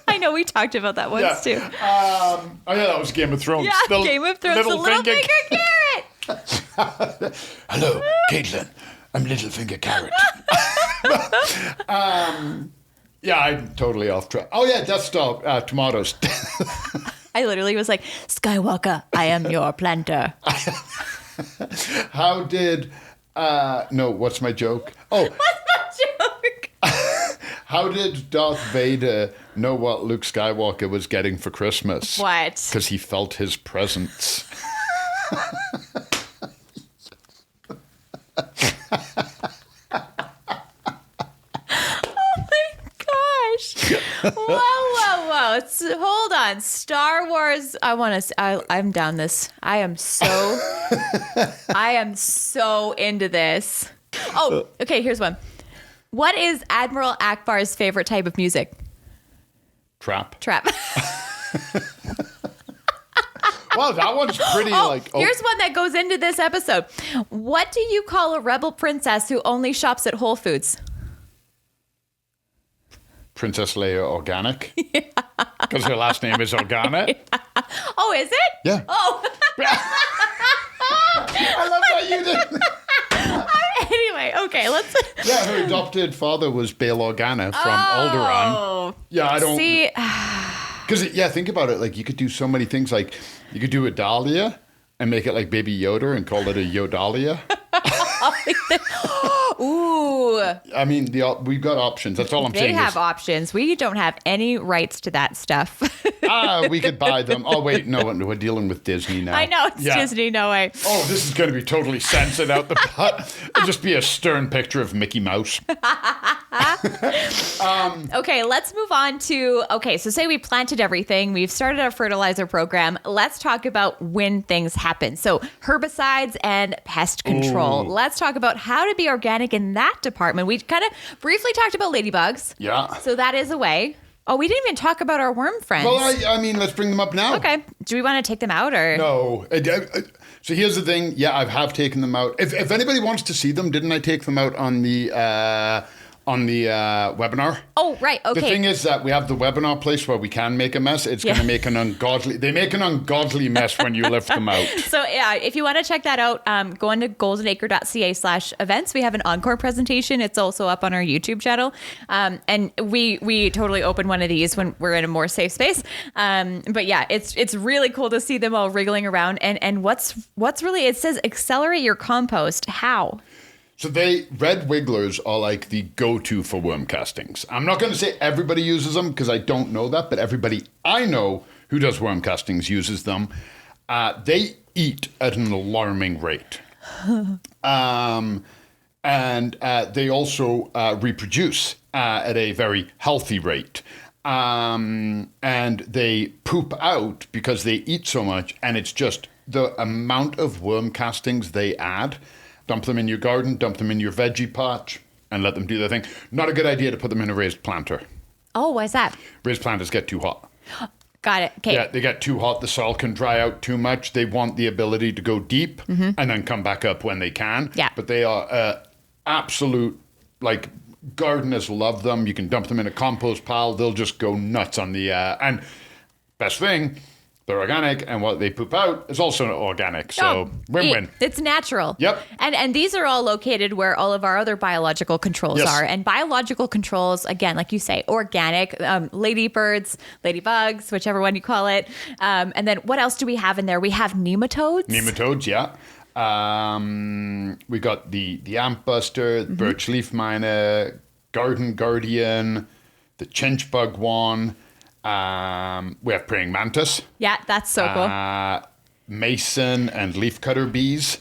[SPEAKER 1] I know we talked about that once too.
[SPEAKER 2] That was Game of Thrones.
[SPEAKER 1] Yeah, Game of Thrones. The little finger carrot.
[SPEAKER 2] Hello, Caitlin. I'm Littlefinger Carrot. I'm totally off track. Oh yeah, Death Star tomatoes.
[SPEAKER 1] I literally was like, Skywalker, I am your planter.
[SPEAKER 2] How did? No, what's my joke? Oh,
[SPEAKER 1] what's my joke?
[SPEAKER 2] How did Darth Vader know what Luke Skywalker was getting for Christmas?
[SPEAKER 1] What?
[SPEAKER 2] Because he felt his presence.
[SPEAKER 1] Whoa. Hold on. Star Wars. I'm down this. I am so into this. Oh, okay. Here's one. What is Admiral Akbar's favorite type of music?
[SPEAKER 2] Trap. Wow, that one's pretty
[SPEAKER 1] Here's one that goes into this episode. What do you call a rebel princess who only shops at Whole Foods?
[SPEAKER 2] Princess Leia Organic. Because her last name is Organa.
[SPEAKER 1] Yeah. Oh, is it?
[SPEAKER 2] Yeah.
[SPEAKER 1] Oh.
[SPEAKER 2] I love that you did.
[SPEAKER 1] Anyway, okay, let's.
[SPEAKER 2] Yeah, her adopted father was Bail Organa from Alderaan. Yeah, I don't.
[SPEAKER 1] See.
[SPEAKER 2] Because, think about it. Like, you could do so many things. Like, you could do a Dahlia and make it like Baby Yoda and call it a Yodalia.
[SPEAKER 1] Ooh.
[SPEAKER 2] I mean, we've got options. That's all I'm saying.
[SPEAKER 1] They have options. We don't have any rights to that stuff.
[SPEAKER 2] We could buy them. Oh, wait, no, we're dealing with Disney now.
[SPEAKER 1] I know, it's Disney, no way.
[SPEAKER 2] Oh, this is going to be totally censored out the butt. It'll just be a stern picture of Mickey Mouse.
[SPEAKER 1] Okay, let's move on to, so say we planted everything. We've started our fertilizer program. Let's talk about when things happen. So herbicides and pest control.
[SPEAKER 2] Ooh.
[SPEAKER 1] Let's talk about how to be organic in that department. We kind of briefly talked about ladybugs.
[SPEAKER 2] Yeah.
[SPEAKER 1] So that is a way. Oh, we didn't even talk about our worm friends.
[SPEAKER 2] Well, I mean, let's bring them up now.
[SPEAKER 1] Okay. Do we want to take them out or?
[SPEAKER 2] No. So here's the thing. Yeah, I have taken them out. If anybody wants to see them, didn't I take them out on the webinar?
[SPEAKER 1] Oh, right. Okay.
[SPEAKER 2] The thing is that we have the webinar place where we can make a mess. It's going to make an ungodly... They make an ungodly mess when you lift them out.
[SPEAKER 1] So yeah, if you want to check that out, go into goldenacre.ca/events. We have an encore presentation. It's also up on our YouTube channel. And we totally open one of these when we're in a more safe space. But yeah, it's really cool to see them all wriggling around. And what's really, it says accelerate your compost. How?
[SPEAKER 2] So red wigglers are like the go-to for worm castings. I'm not going to say everybody uses them because I don't know that, but everybody I know who does worm castings uses them. They eat at an alarming rate. And they also reproduce at a very healthy rate. And they poop out because they eat so much, and it's just the amount of worm castings they add. Dump them in your garden, dump them in your veggie patch, and let them do their thing. Not a good idea to put them in a raised planter.
[SPEAKER 1] Oh, why is that?
[SPEAKER 2] Raised planters get too hot.
[SPEAKER 1] Got it. Okay.
[SPEAKER 2] Yeah, they get too hot. The soil can dry out too much. They want the ability to go deep and then come back up when they can.
[SPEAKER 1] Yeah.
[SPEAKER 2] But they are absolute, gardeners love them. You can dump them in a compost pile. They'll just go nuts on the... and best thing... They're organic, and what they poop out is also organic. So win-win.
[SPEAKER 1] It's natural.
[SPEAKER 2] Yep.
[SPEAKER 1] And these are all located where all of our other biological controls are. And biological controls, again, like you say, organic, ladybirds, ladybugs, whichever one you call it. And then what else do we have in there? We have nematodes.
[SPEAKER 2] Nematodes, yeah. We got the ant buster, birch leaf miner, garden guardian, the chinch bug one. We have praying mantis.
[SPEAKER 1] Yeah, that's so cool.
[SPEAKER 2] Mason and leafcutter bees.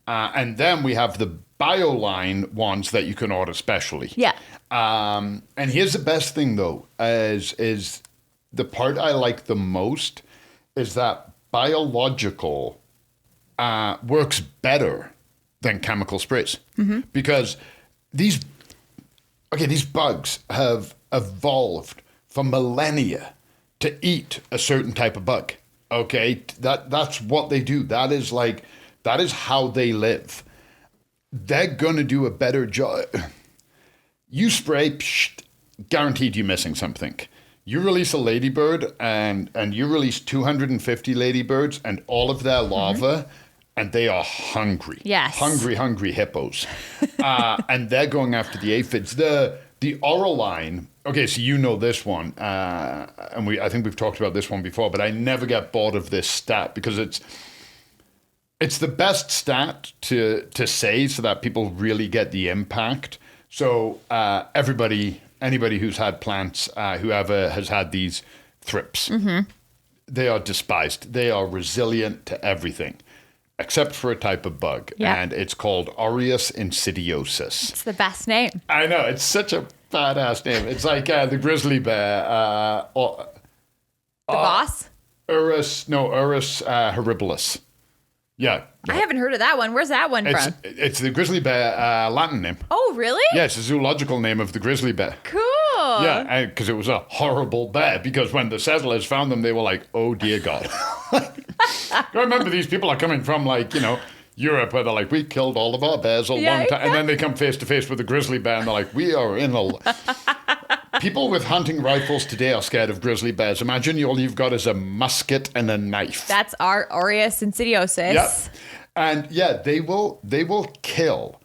[SPEAKER 2] And then we have the BioLine ones that you can order specially.
[SPEAKER 1] Yeah.
[SPEAKER 2] And here's the best thing, though, is the part I like the most is that biological works better than chemical sprays. Because these bugs have evolved for millennia to eat a certain type of bug. Okay, that's what they do. That is how they live. They're gonna do a better job. You spray, guaranteed you're missing something. You release a ladybird and you release 250 ladybirds and all of their larvae, and they are hungry.
[SPEAKER 1] Yes.
[SPEAKER 2] Hungry hippos. And they're going after the aphids. The Oraline, okay, so you know this one, and I think we've talked about this one before, but I never get bored of this stat because it's the best stat to say so that people really get the impact. So anybody who's had plants, whoever has had these thrips, they are despised. They are resilient to everything, except for a type of bug, and it's called Aureus insidiosus.
[SPEAKER 1] It's the best name.
[SPEAKER 2] I know, it's such a badass name. It's like the grizzly bear.
[SPEAKER 1] The boss?
[SPEAKER 2] Urus horribilis. Yeah.
[SPEAKER 1] I haven't heard of that one. Where's that one from?
[SPEAKER 2] It's the grizzly bear Latin name.
[SPEAKER 1] Oh, really?
[SPEAKER 2] Yeah, it's the zoological name of the grizzly bear.
[SPEAKER 1] Cool.
[SPEAKER 2] Yeah, because it was a horrible bear. Because when the settlers found them, they were like, "Oh dear God!" I remember these people are coming from Europe, where they're like, "We killed all of our bears a long time," and then they come face to face with a grizzly bear, and they're like, "We are in a." People with hunting rifles today are scared of grizzly bears. Imagine all you've got is a musket and a knife.
[SPEAKER 1] That's our Aureus insidiosus.
[SPEAKER 2] Yep. And they will kill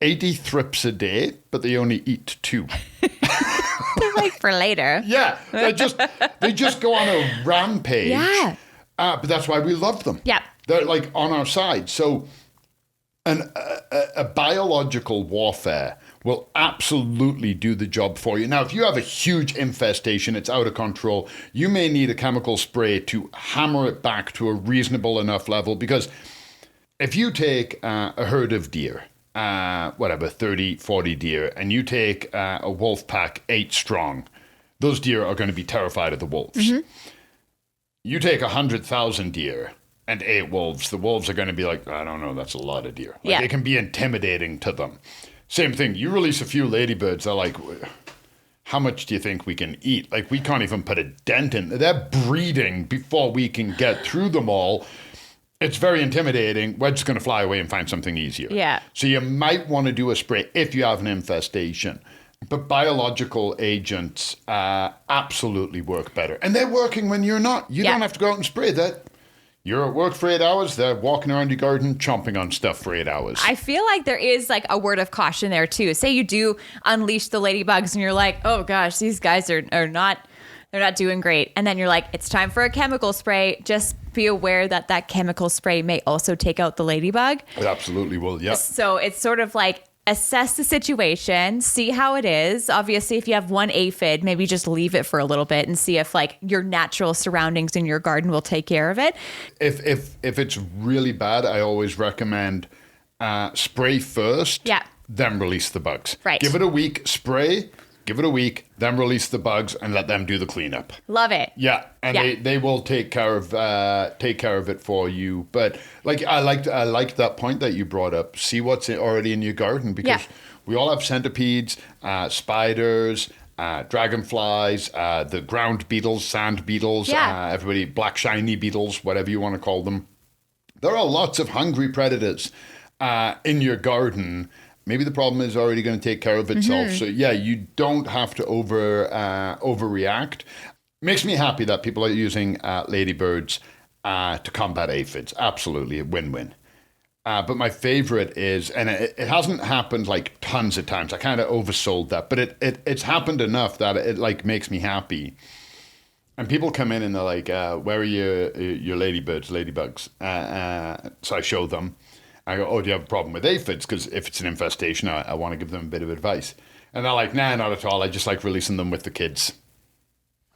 [SPEAKER 2] 80 thrips a day, but they only eat 2.
[SPEAKER 1] They're like for later.
[SPEAKER 2] Yeah, they just go on a rampage.
[SPEAKER 1] Yeah.
[SPEAKER 2] But that's why we love them.
[SPEAKER 1] Yeah.
[SPEAKER 2] They're like on our side. So a biological warfare will absolutely do the job for you. Now, if you have a huge infestation, it's out of control, you may need a chemical spray to hammer it back to a reasonable enough level, because if you take a herd of deer, 30, 40 deer, and you take a wolf pack 8 strong, those deer are going to be terrified of the wolves. You take 100,000 deer and 8 wolves, the wolves are going to be like, I don't know, that's a lot of deer. They can be intimidating to them. Same thing, you release a few ladybirds, they're like, how much do you think we can eat? Like, we can't even put a dent in. They're breeding before we can get through them all. It's very intimidating. We're just going to fly away and find something easier.
[SPEAKER 1] Yeah.
[SPEAKER 2] So you might want to do a spray if you have an infestation. But biological agents absolutely work better. And they're working when you're not. You don't have to go out and spray that. You're at work for 8 hours, they're walking around your garden, chomping on stuff for 8 hours.
[SPEAKER 1] I feel like there is like a word of caution there too. Say you do unleash the ladybugs and you're like, oh gosh, these guys are not, they're not doing great. And then you're like, it's time for a chemical spray. Just be aware that chemical spray may also take out the ladybug.
[SPEAKER 2] It absolutely will, yeah.
[SPEAKER 1] So it's sort of like, assess the situation, see how it is. Obviously, if you have one aphid, maybe just leave it for a little bit and see if like your natural surroundings in your garden will take care of it.
[SPEAKER 2] If it's really bad, I always recommend spray first, then release the bugs.
[SPEAKER 1] Right.
[SPEAKER 2] Give it a week, spray, give it a week, then release the bugs and let them do the cleanup.
[SPEAKER 1] Love it.
[SPEAKER 2] Yeah, and they will take care of it for you. But like I liked that point that you brought up. See what's already in your garden, because we all have centipedes, spiders, dragonflies, the ground beetles, sand beetles, everybody, black shiny beetles, whatever you want to call them. There are lots of hungry predators in your garden. Maybe the problem is already going to take care of itself. So you don't have to overreact. Makes me happy that people are using ladybirds to combat aphids. Absolutely, a win-win. But my favorite is, and it hasn't happened like tons of times. I kind of oversold that, but it's happened enough that it like makes me happy. And people come in and they're like, "Where are your ladybugs?" So I show them. I go, oh, do you have a problem with aphids? Because if it's an infestation, I want to give them a bit of advice. And they're like, nah, not at all. I just like releasing them with the kids.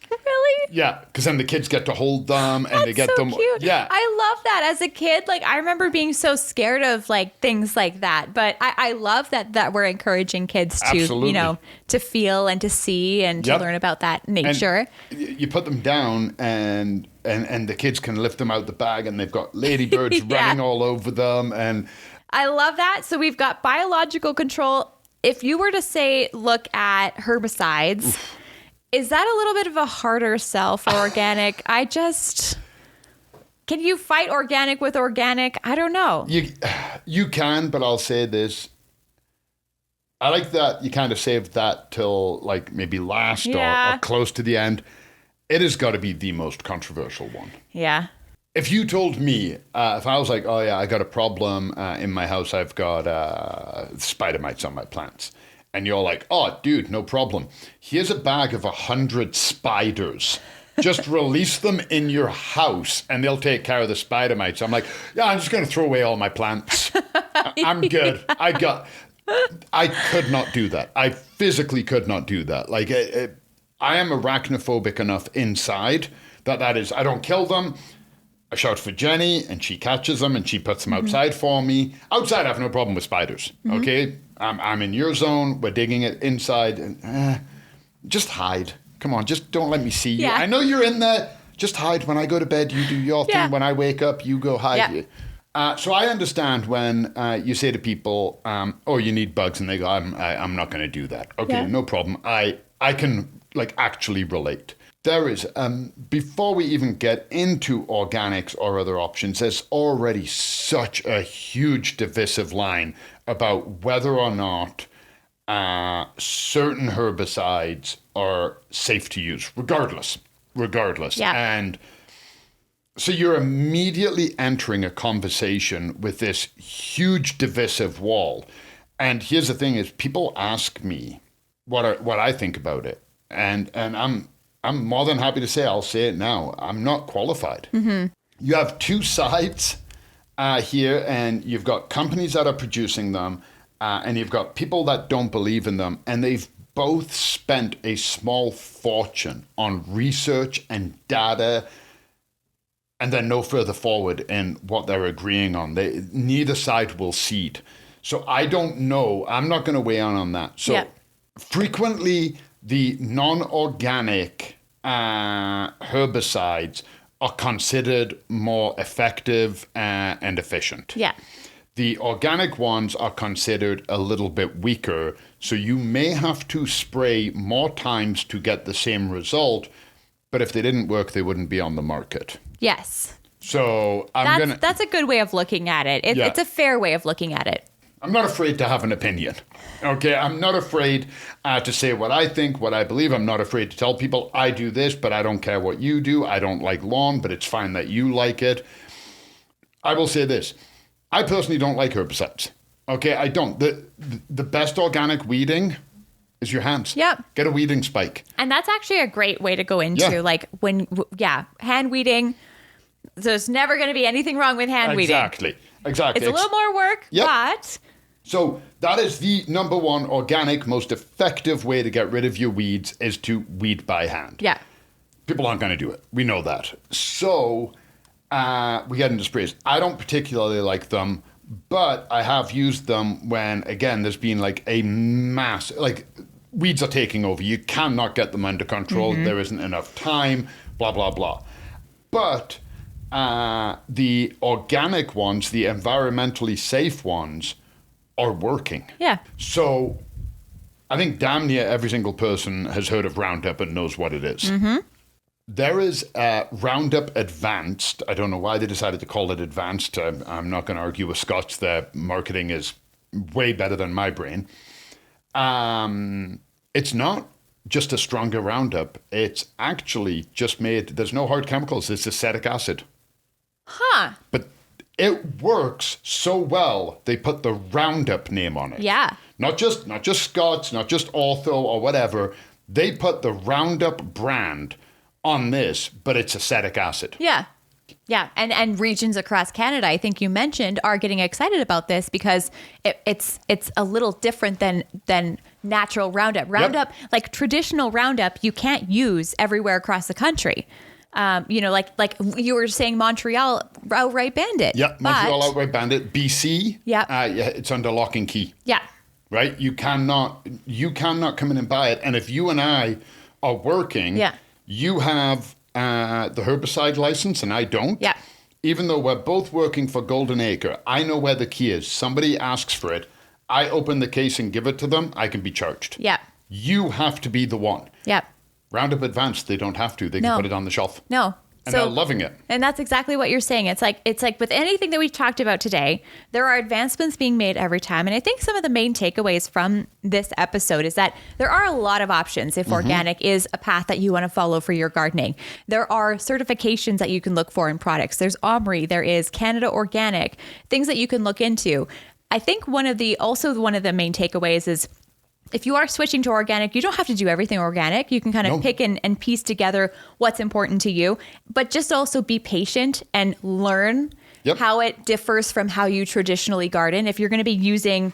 [SPEAKER 1] Really?
[SPEAKER 2] Yeah, because then the kids get to hold them and they get
[SPEAKER 1] so
[SPEAKER 2] them.
[SPEAKER 1] Cute.
[SPEAKER 2] Yeah,
[SPEAKER 1] I love that. As a kid, like I remember being so scared of like things like that. But I love that we're encouraging kids to to feel and to see and to learn about that nature.
[SPEAKER 2] And you put them down and the kids can lift them out the bag and they've got ladybirds running all over them. And
[SPEAKER 1] I love that. So we've got biological control if you were to say, look at herbicides, is that a little bit of a harder sell for organic? Can you fight organic with organic? I don't know.
[SPEAKER 2] You can, but I'll say this. I like that you kind of saved that till like maybe last or close to the end. It has got to be the most controversial one.
[SPEAKER 1] Yeah.
[SPEAKER 2] If you told me, if I was like, oh yeah, I got a problem in my house, I've got spider mites on my plants. And you're like, oh, dude, no problem. Here's a bag of 100 spiders. Just release them in your house and they'll take care of the spider mites. I'm like, yeah, I'm just going to throw away all my plants. I'm good. I could not do that. I physically could not do that. Like, I am arachnophobic enough inside that is, I don't kill them. I shout for Jenny and she catches them and she puts them outside for me. Outside, I have no problem with spiders. Okay? I'm in your zone. We're digging it inside. And, just hide. Come on, just don't let me see you.
[SPEAKER 1] Yeah.
[SPEAKER 2] I know you're in there. Just hide. When I go to bed, you do your thing. When I wake up, you go hide. Yeah. So I understand when you say to people, oh, you need bugs, and they go, I'm not going to do that. Okay, no problem. I can like actually relate. There is, before we even get into organics or other options, there's already such a huge divisive line about whether or not certain herbicides are safe to use, regardless. Yeah. And so you're immediately entering a conversation with this huge divisive wall. And here's the thing is, people ask me what I think about it. And I'm more than happy to say, I'll say it now, I'm not qualified. You have two sides here, and you've got companies that are producing them, and you've got people that don't believe in them, and they've both spent a small fortune on research and data, and then no further forward in what they're agreeing on. Neither side will cede. So I don't know. I'm not going to weigh in on that. So frequently, the non-organic herbicides are considered more effective and efficient.
[SPEAKER 1] Yeah.
[SPEAKER 2] The organic ones are considered a little bit weaker, so you may have to spray more times to get the same result, but if they didn't work, they wouldn't be on the market.
[SPEAKER 1] Yes.
[SPEAKER 2] So
[SPEAKER 1] that's a good way of looking at it. It's a fair way of looking at it.
[SPEAKER 2] I'm not afraid to have an opinion. Okay, I'm not afraid to say what I think, what I believe. I'm not afraid to tell people I do this, but I don't care what you do. I don't like lawn, but it's fine that you like it. I will say this. I personally don't like herbicides. Okay, I don't. The best organic weeding is your hands.
[SPEAKER 1] Yep.
[SPEAKER 2] Get a weeding spike.
[SPEAKER 1] And that's actually a great way to go into like hand weeding. There's never going to be anything wrong with hand weeding.
[SPEAKER 2] Exactly. It's
[SPEAKER 1] a little more work, but...
[SPEAKER 2] So that is the number one organic, most effective way to get rid of your weeds is to weed by hand.
[SPEAKER 1] Yeah.
[SPEAKER 2] People aren't going to do it. We know that. So we get into sprays. I don't particularly like them, but I have used them when, again, there's been like a mass, like weeds are taking over. You cannot get them under control. There isn't enough time, blah, blah, blah. But the organic ones, the environmentally safe ones, are working.
[SPEAKER 1] Yeah.
[SPEAKER 2] So I think damn near every single person has heard of Roundup and knows what it is. There is Roundup Advanced. I don't know why they decided to call it Advanced. I'm not going to argue with Scots. Their marketing is way better than my brain. It's not just a stronger Roundup. It's actually just made, there's no hard chemicals. It's acetic acid.
[SPEAKER 1] Huh.
[SPEAKER 2] But it works so well, they put the Roundup name on it.
[SPEAKER 1] Yeah.
[SPEAKER 2] Not just Scots, not just Ortho or whatever. They put the Roundup brand on this, but it's acetic acid.
[SPEAKER 1] Yeah. Yeah. And regions across Canada, I think you mentioned, are getting excited about this because it's a little different than natural Roundup. Roundup, like traditional Roundup, you can't use everywhere across the country. Like you were saying, Montreal outright banned it.
[SPEAKER 2] Yeah, Montreal outright banned it. BC, it's under lock and key.
[SPEAKER 1] Yeah.
[SPEAKER 2] Right? You cannot come in and buy it. And if you and I are working, you have the herbicide license and I don't.
[SPEAKER 1] Yeah.
[SPEAKER 2] Even though we're both working for Golden Acre, I know where the key is. Somebody asks for it. I open the case and give it to them, I can be charged.
[SPEAKER 1] Yeah.
[SPEAKER 2] You have to be the one.
[SPEAKER 1] Yeah.
[SPEAKER 2] Roundup Advanced, they don't have to. They can put it on the shelf.
[SPEAKER 1] No.
[SPEAKER 2] And they're loving it.
[SPEAKER 1] And that's exactly what you're saying. It's like with anything that we talked about today, there are advancements being made every time. And I think some of the main takeaways from this episode is that there are a lot of options if organic is a path that you want to follow for your gardening. There are certifications that you can look for in products. There's OMRI, there is Canada Organic, things that you can look into. I think one of the main takeaways is if you are switching to organic, you don't have to do everything organic. You can kind of pick and piece together what's important to you, but just also be patient and learn how it differs from how you traditionally garden. If you're going to be using,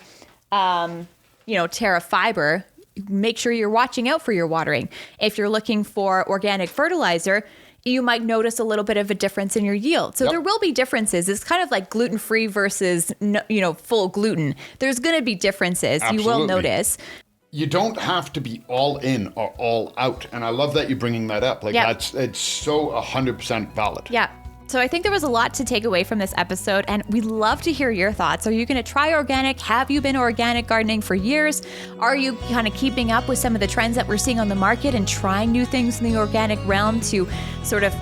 [SPEAKER 1] Terra fiber, make sure you're watching out for your watering. If you're looking for organic fertilizer, you might notice a little bit of a difference in your yield. So there will be differences. It's kind of like gluten-free versus, full gluten. There's going to be differences.
[SPEAKER 2] Absolutely.
[SPEAKER 1] You will notice.
[SPEAKER 2] You don't have to be all in or all out. And I love that you're bringing that up. It's so 100% valid.
[SPEAKER 1] Yeah. So I think there was a lot to take away from this episode, and we'd love to hear your thoughts. Are you going to try organic? Have you been organic gardening for years? Are you kind of keeping up with some of the trends that we're seeing on the market and trying new things in the organic realm to sort of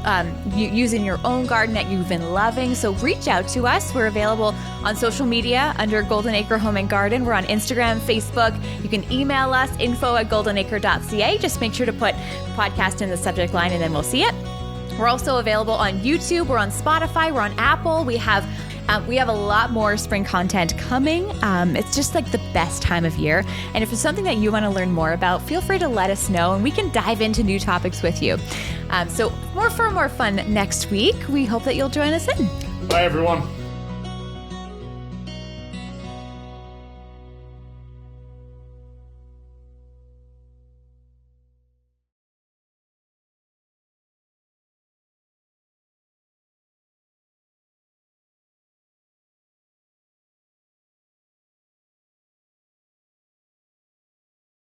[SPEAKER 1] use in your own garden that you've been loving? So reach out to us. We're available on social media under Golden Acre Home and Garden. We're on Instagram, Facebook. You can email us, info@goldenacre.ca. Just make sure to put podcast in the subject line and then we'll see it. We're also available on YouTube. We're on Spotify. We're on Apple. We have a lot more spring content coming. It's just like the best time of year. And if it's something that you want to learn more about, feel free to let us know and we can dive into new topics with you. So more fun next week. We hope that you'll join us in.
[SPEAKER 2] Bye, everyone.